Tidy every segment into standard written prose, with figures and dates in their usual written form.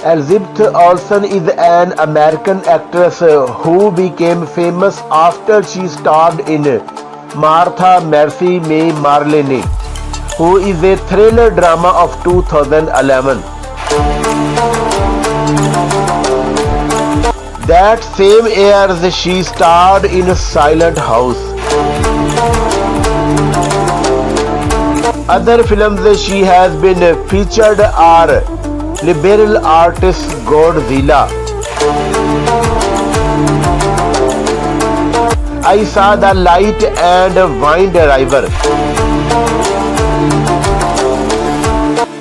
Elizabeth Olsen is an American actress who became famous after she starred in Martha Mercy May Marlene, who is a thriller drama of 2011. That same year she starred in Silent House. Other films she has been featured are Liberal Arts Godzilla, I Saw the Light and Wind River.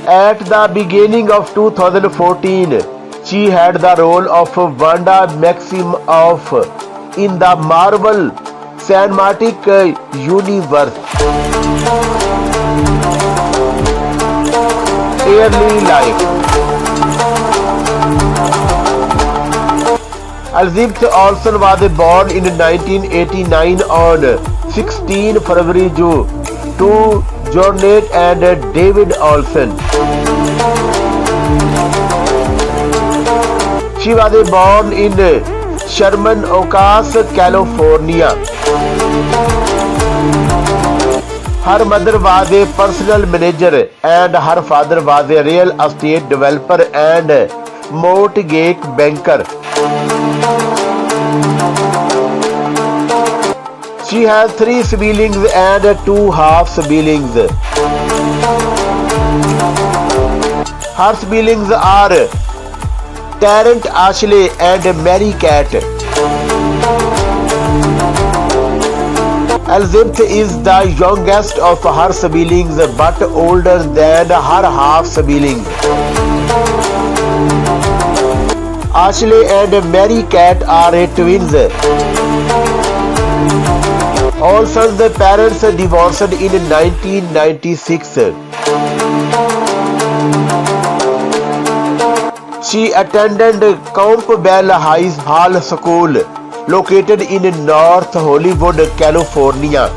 At the beginning of 2014, she had the role of Wanda Maximoff in the Marvel Cinematic Universe. Early life. Elizabeth Olsen was born in 1989 on 16 February to Jonathan and David Olsen. She was born in Sherman Oaks, California. Her mother was a personal manager and her father was a real estate developer and mortgage banker. She has 3 siblings and 2 half siblings. Her siblings are Tarrant Ashley and Mary Cat. Elizabeth is the youngest of her siblings but older than her half siblings. Ashley and Mary Cat are twins. Olsen's parents divorced in 1996. She attended Campbell High School, located in North Hollywood, California.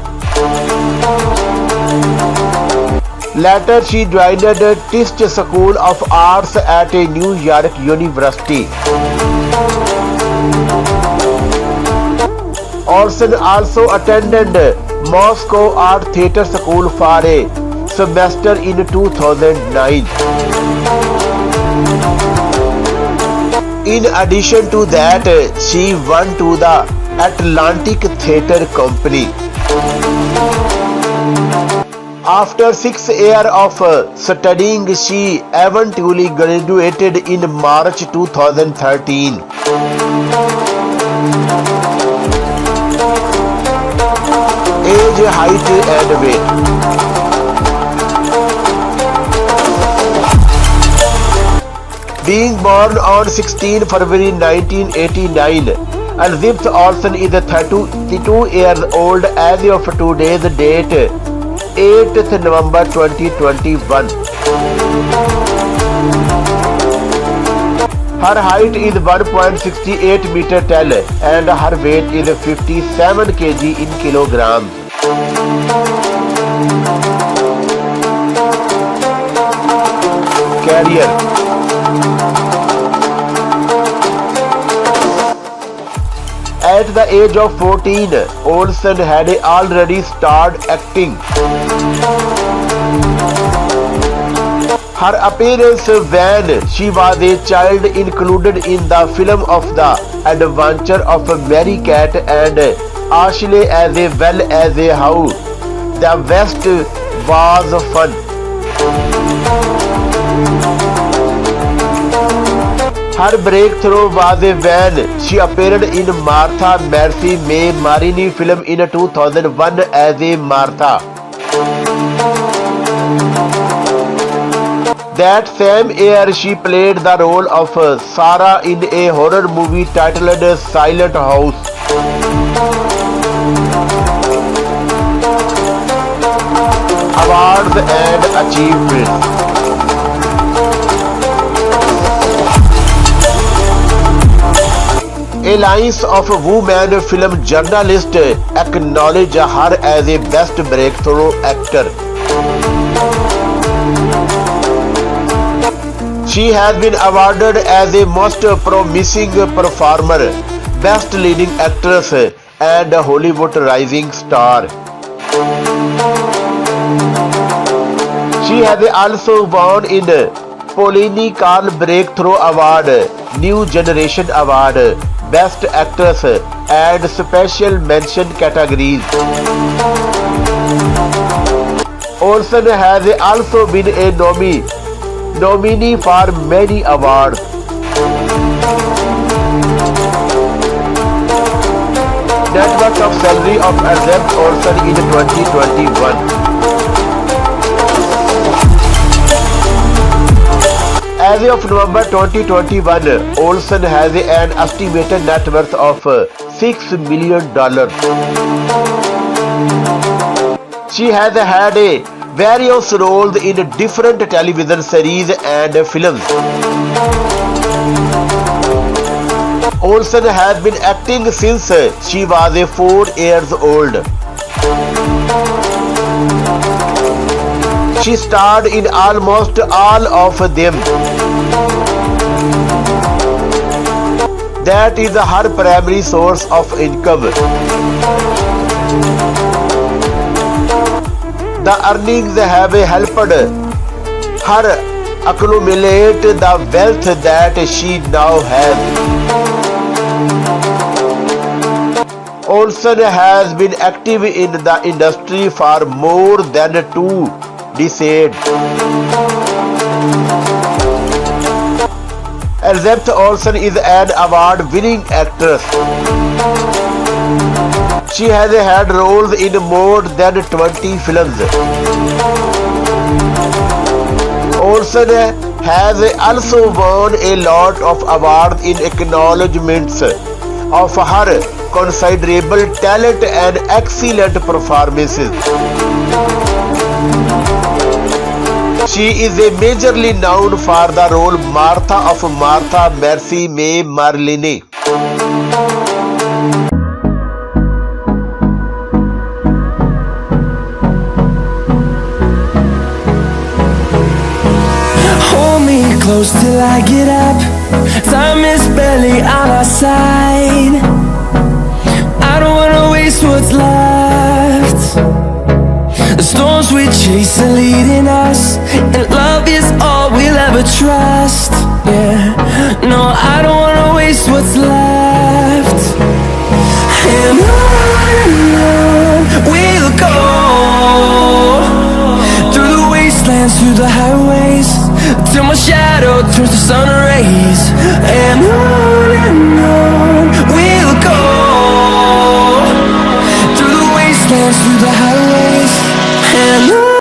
Later, she joined Tisch School of Arts at New York University. Olsen also attended Moscow Art Theatre School for a semester in 2009. In addition to that, she went to the Atlantic Theatre Company. After 6 years of studying, she eventually graduated in March 2013. Age, height and weight. Being born on 16 February 1989, Elizabeth Olsen is 32 years old as of today's date, 8th November 2021. Her height is 1.68 meter tall and her weight is 57 kg in kilograms. Career. At the age of 14, Olsen had already started acting. Her appearance when she was a child included in the film of The Adventure of Mary Cat and Ashley as well as How the West Was Fun. Her breakthrough was when she appeared in Martha Mercy May Marlene film in 2001 as a Martha. That same year, she played the role of Sarah in a horror movie titled Silent House. Awards and achievements. Alliance of Women film journalists acknowledge her as a best breakthrough actor. She has been awarded as a most promising performer, best leading actress, and a Hollywood rising star. She has also won in Pauline Carl Breakthrough Award, New Generation Award, Best Actress, and Special Mention categories. Olsen has also been a nominee for many awards. Net worth of salary of Elizabeth Olsen in 2021. As of November 2021, Olsen has an estimated net worth of $6 million. She has had various roles in different television series and films. Olsen has been acting since she was 4 years old. She starred in almost all of them. That is her primary source of income. The earnings have helped her accumulate the wealth that she now has. Olsen has been active in the industry for more than 2 decades. Elizabeth Olsen is an award-winning actress. She has had roles in more than 20 films. Olsen has also won a lot of awards in acknowledgements of her considerable talent and excellent performances. She is majorly known for the role Martha of Martha Marcy May Marlene. Hold me close till I get up. Time is barely on our side. I don't wanna waste what's left. The storms we chase are leading us, and love is all we'll ever trust. Yeah, no, I don't wanna waste what's left. And on we'll go, through the wastelands, through the highways, till my shadow turns to sun rays. And on we'll go, through the wastelands, through the highways, and